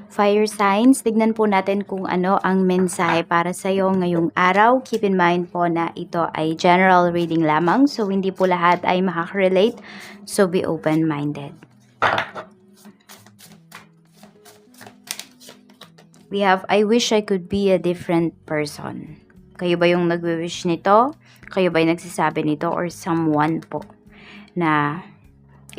Fire signs, tignan po natin kung ano ang mensahe para sa iyo ngayong araw. Keep in mind po na ito ay general reading lamang, so hindi po lahat ay makaka-relate, so be open-minded. We have, I wish I could be a different person. Kayo ba yung nagwi-wish nito? Kayo ba yung nagsasabi nito? Or someone po na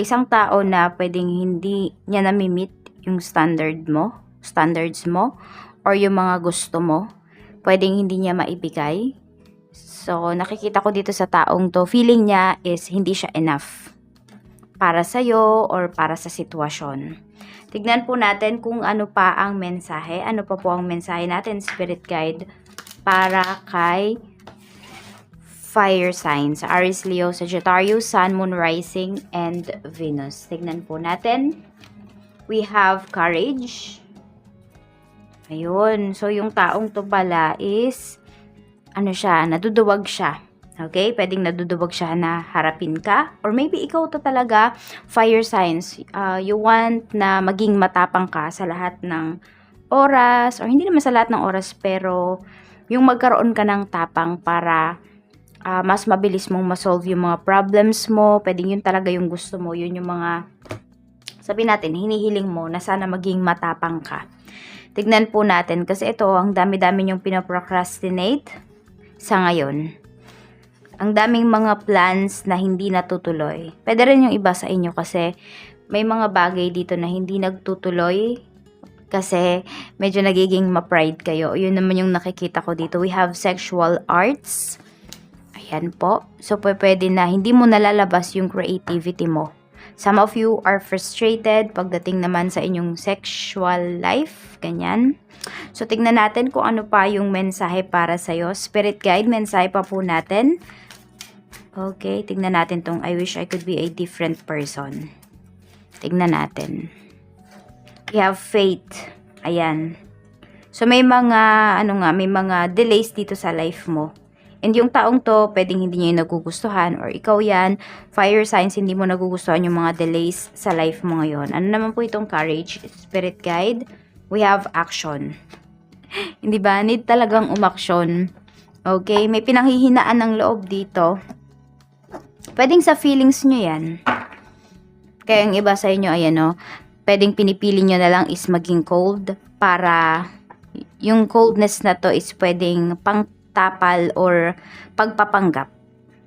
isang tao na pwedeng hindi niya nami-meet yung standards mo, or yung mga gusto mo, pwedeng hindi niya maibigay. So, nakikita ko dito sa taong to, feeling niya is hindi siya enough para sa'yo or para sa sitwasyon. Tignan po natin kung ano pa ang mensahe. Ano pa po ang mensahe natin, Spirit Guide, para kay fire signs, Aries, Leo, Sagittarius, Sun, Moon, Rising, and Venus. Tignan po natin. We have courage. Ayun. So, yung taong to pala is, naduduwag siya. Okay? Pwedeng naduduwag siya na harapin ka. Or maybe ikaw to talaga, fire signs. You want na maging matapang ka sa lahat ng oras. Or hindi naman sa lahat ng oras, pero yung magkaroon ka ng tapang para mas mabilis mong masolve yung mga problems mo. Pwedeng yun talaga yung gusto mo. Yun yung mga, sabihin natin, hinihiling mo na sana maging matapang ka. Tignan po natin kasi ito, ang dami-dami yung pinaprocrastinate sa ngayon. Ang daming mga plans na hindi natutuloy. Pwede rin yung iba sa inyo kasi may mga bagay dito na hindi nagtutuloy kasi medyo nagiging ma-pride kayo. Yun naman yung nakikita ko dito. We have sexual arts. Ayan po. So, pwede na hindi mo nalalabas yung creativity mo. Some of you are frustrated pagdating naman sa inyong sexual life. Ganyan. So, tignan natin kung ano pa yung mensahe para sa'yo. Spirit Guide, mensahe pa po natin. Okay, tignan natin tong I wish I could be a different person. Tignan natin. We have faith. Ayan. So, may mga, may mga delays dito sa life mo. And yung taong to, pwedeng hindi niya yung nagugustuhan, or ikaw yan, fire signs, hindi mo nagugustuhan yung mga delays sa life mo ngayon. Ano naman po itong courage, Spirit Guide? We have action. Hindi ba? Need talagang umaksyon. Okay? May pinanghihinaan ng loob dito. Pwedeng sa feelings nyo yan. Kaya yung iba sa inyo, ayan pwedeng pinipili nyo na lang is maging cold para yung coldness na to is pwedeng pangtapal or pagpapanggap.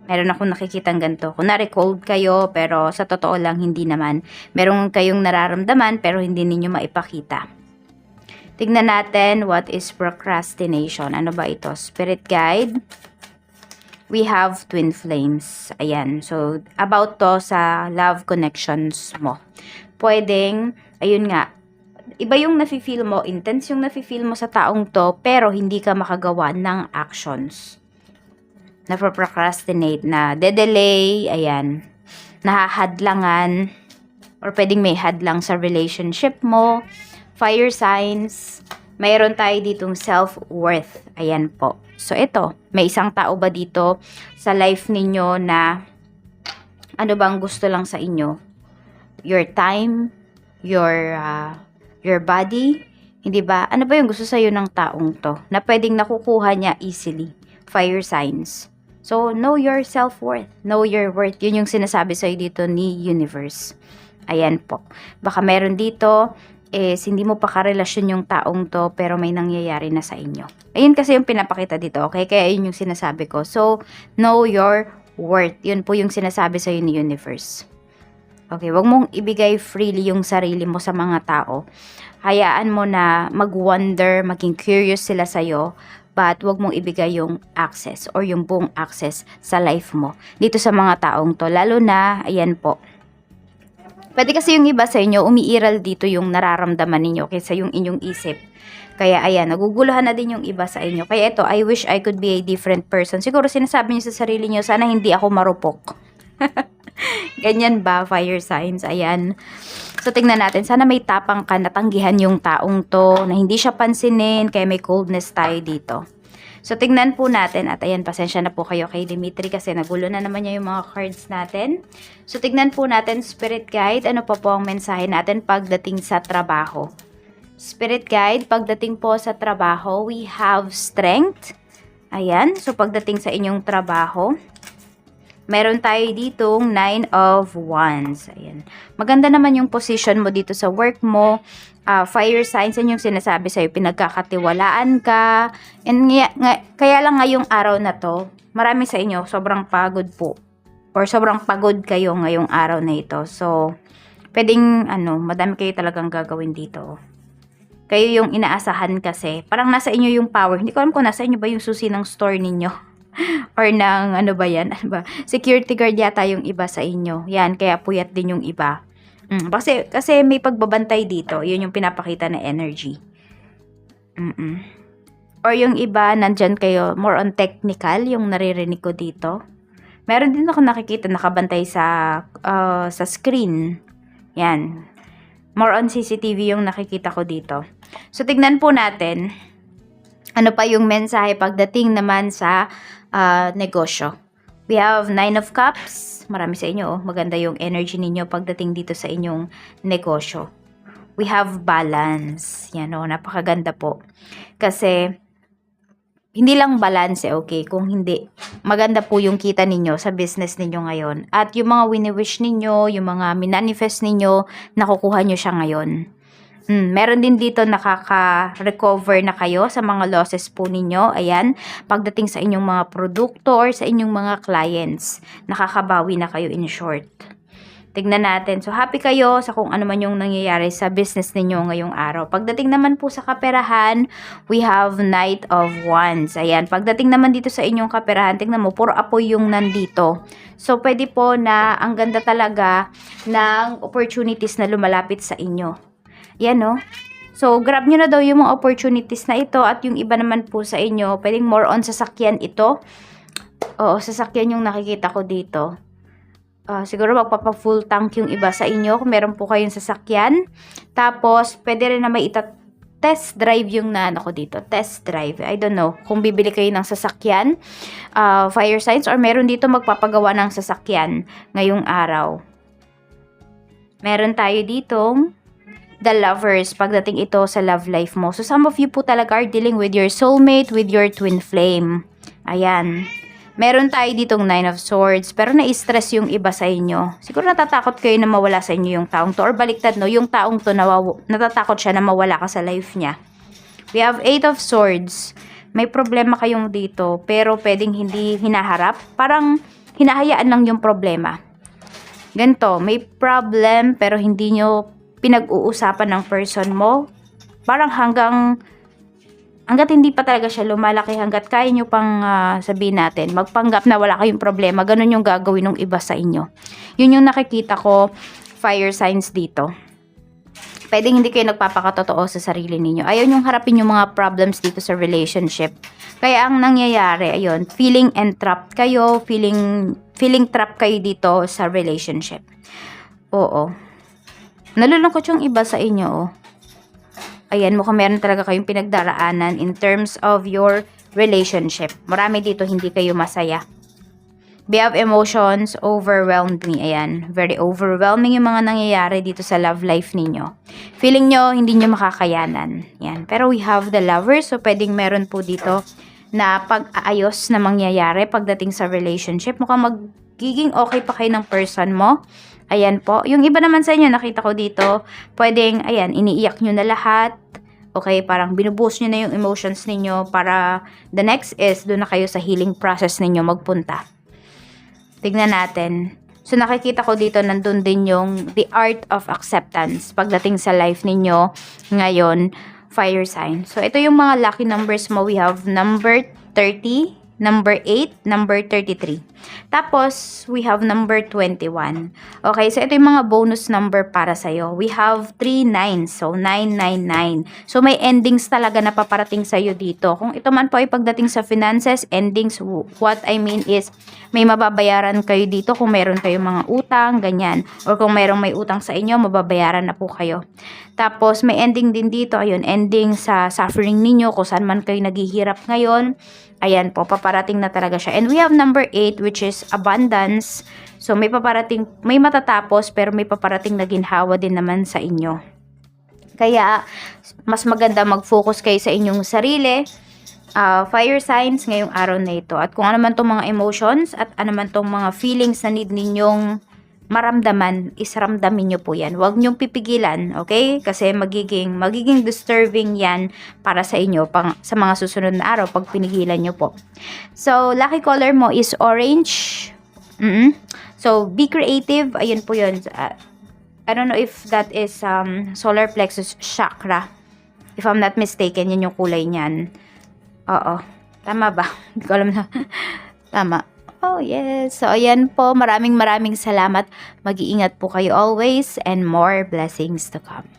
Meron akong nakikitang ganito. Kunwari cold kayo pero sa totoo lang hindi naman. Meron kayong nararamdaman pero hindi ninyo maipakita. Tignan natin what is procrastination. Ano ba ito? Spirit Guide. We have twin flames. Ayan. So, about to sa love connections mo. Pwedeng, ayun nga, iba yung nafe-feel mo, intense yung nafe-feel mo sa taong to, pero hindi ka makagawa ng actions. Na-procrastinate, na de-delay, ayan, nahahadlangan, or pwedeng may hadlang sa relationship mo. Fire signs, mayroon tayo ditong self-worth. Ayan po. So, ito, may isang tao ba dito sa life ninyo na ano bang gusto lang sa inyo? Your time, your body, hindi ba? Ano ba yung gusto sa'yo ng taong to? Na pwedeng nakukuha niya easily. Fire signs. So, know your self-worth. Know your worth. Yun yung sinasabi sa'yo dito ni Universe. Ayan po. Baka meron dito, hindi mo pa karelasyon yung taong to, pero may nangyayari na sa inyo. Ayun kasi yung pinapakita dito, okay? Kaya yun yung sinasabi ko. So, know your worth. Yun po yung sinasabi sa'yo ni Universe. Okay, wag mong ibigay freely yung sarili mo sa mga tao. Hayaan mo na mag-wonder, maging curious sila sa'yo, but wag mong ibigay yung access or yung buong access sa life mo dito sa mga taong to. Lalo na, ayan po, pwede kasi yung iba sa inyo, umiiral dito yung nararamdaman ninyo kaysa yung inyong isip. Kaya ayan, naguguluhan na din yung iba sa inyo. Kaya ito, I wish I could be a different person. Siguro sinasabi niyo sa sarili niyo, sana hindi ako marupok. Ganyan ba, fire signs? Ayan. So, tingnan natin. Sana may tapang ka, natanggihan yung taong to, na hindi siya pansinin, kaya may coldness tayo dito. So, tingnan po natin. At ayan, pasensya na po kayo kay Dimitri kasi nagulo na naman niya yung mga cards natin. So, tingnan po natin, Spirit Guide, ano pa po ang mensahe natin pagdating sa trabaho. Spirit guide, pagdating po sa trabaho, we have strength. Ayan, so pagdating sa inyong trabaho, meron tayo ditong 9 of Wands. Ayan. Maganda naman yung position mo dito sa work mo. Fire signs, yan yung sinasabi sa'yo, pinagkakatiwalaan ka. And kaya lang ngayong araw na to, marami sa inyo, sobrang pagod po. Or sobrang pagod kayo ngayong araw na ito. So, pwedeng, madami kayo talagang gagawin dito. Kayo yung inaasahan kasi. Parang nasa inyo yung power. Hindi ko alam kung nasa inyo ba yung susi ng store ninyo. Or ng, ano ba yan? Ano ba? Security guard yata yung iba sa inyo. Yan, kaya puyat din yung iba. Kasi may pagbabantay dito. Yun yung pinapakita na energy. Or yung iba, nandyan kayo, more on technical, yung naririnig ko dito. Meron din ako nakikita nakabantay sa screen. Yan. More on CCTV yung nakikita ko dito. So, tignan po natin ano pa yung mensahe pagdating naman sa negosyo. We have 9 of Cups. Marami sa inyo, maganda yung energy ninyo pagdating dito sa inyong negosyo. We have balance. Yan napakaganda po. Kasi, hindi lang balance okay, kung hindi, maganda po yung kita ninyo sa business ninyo ngayon. At yung mga wini-wish ninyo, yung mga minanifest ninyo, nakukuha nyo siya ngayon. Meron din dito nakaka-recover na kayo sa mga losses po ninyo. Ayan, pagdating sa inyong mga produkto or sa inyong mga clients, nakakabawi na kayo in short. Tignan natin. So, happy kayo sa kung ano man yung nangyayari sa business ninyo ngayong araw. Pagdating naman po sa kaperahan, we have Knight of Wands. Ayan. Pagdating naman dito sa inyong kaperahan, tignan mo, puro apoy yung nandito. So, pwede po na ang ganda talaga ng opportunities na lumalapit sa inyo. Yan, no? So, grab nyo na daw yung mga opportunities na ito at yung iba naman po sa inyo, pwedeng more on sasakyan ito. Oo, sasakyan yung nakikita ko dito. Siguro magpapa-full tank yung iba sa inyo kung meron po kayong sasakyan. Tapos, pwede rin na may test drive yung ko dito. Test drive. I don't know kung bibili kayo ng sasakyan, fire signs, or meron dito magpapagawa ng sasakyan ngayong araw. Meron tayo ditong the lovers pagdating ito sa love life mo. So, some of you po talaga are dealing with your soulmate, with your twin flame. Ayan. Meron tayo ditong 9 of Swords, pero na-stress yung iba sa inyo. Siguro natatakot kayo na mawala sa inyo yung taong to. Or baliktad, no? Yung taong to, natatakot siya na mawala ka sa life niya. We have 8 of Swords. May problema kayong dito, pero pwedeng hindi hinaharap. Parang hinahayaan lang yung problema. Ganito, may problem, pero hindi nyo pinag-uusapan ng person mo. Parang hanggat hindi pa talaga siya lumalaki, hanggat kaya nyo pang sabihin natin, magpanggap na wala kayong problema, ganun yung gagawin ng iba sa inyo. Yun yung nakikita ko, fire signs dito. Pwedeng hindi kayo nagpapakatotoo sa sarili ninyo. Ayaw nyong harapin yung mga problems dito sa relationship. Kaya ang nangyayari, ayun, feeling entrapped kayo, feeling trapped kayo dito sa relationship. Oo. Nalulungkot yung iba sa inyo, oh. Ayan, mukhang meron talaga kayong pinagdaraanan in terms of your relationship. Marami dito hindi kayo masaya. We have emotions, overwhelmed me. Ayan, very overwhelming yung mga nangyayari dito sa love life ninyo. Feeling nyo, hindi nyo makakayanan. Yan. Pero we have the lovers, so pwedeng meron po dito na pag-aayos na mangyayari pagdating sa relationship. Mukhang magiging okay pa kayo ng person mo. Ayan po. Yung iba naman sa inyo, nakita ko dito, pwedeng, ayan, iniiyak nyo na lahat. Okay, parang binuboost nyo na yung emotions ninyo para the next is, doon na kayo sa healing process ninyo magpunta. Tignan natin. So, nakikita ko dito, nandun din yung the art of acceptance pagdating sa life ninyo ngayon, fire sign. So, ito yung mga lucky numbers mo. We have number 30, number 8, number 33. Tapos, we have number 21. Okay, so ito yung mga bonus number para sa'yo. We have 3 9s, so 999. So, may endings talaga na paparating sa'yo dito. Kung ito man po ay pagdating sa finances, endings, what I mean is, may mababayaran kayo dito kung meron kayong mga utang, ganyan. Or kung merong may utang sa inyo, mababayaran na po kayo. Tapos, may ending din dito, ayun, ending sa suffering ninyo, kung saan man kayo naghihirap ngayon. Ayan po, paparating na talaga siya. And we have number 8, which is abundance. So, may paparating, may matatapos, pero may paparating na ginhawa din naman sa inyo. Kaya, mas maganda mag-focus kayo sa inyong sarili. Fire signs ngayong araw na ito. At kung ano man itong mga emotions at ano man itong mga feelings na need ninyong maramdaman, isramdamin nyo po yan. Huwag nyong pipigilan, okay? Kasi magiging disturbing yan para sa inyo sa mga susunod na araw pag pinigilan nyo po. So, lucky color mo is orange. So, be creative. Ayun po yun. I don't know if that is solar plexus chakra. If I'm not mistaken, yun yung kulay niyan. Oo. Tama ba? Hindi ko alam na. Tama. Oh, yes. So, ayan po. Maraming salamat. Mag-iingat po kayo always and more blessings to come.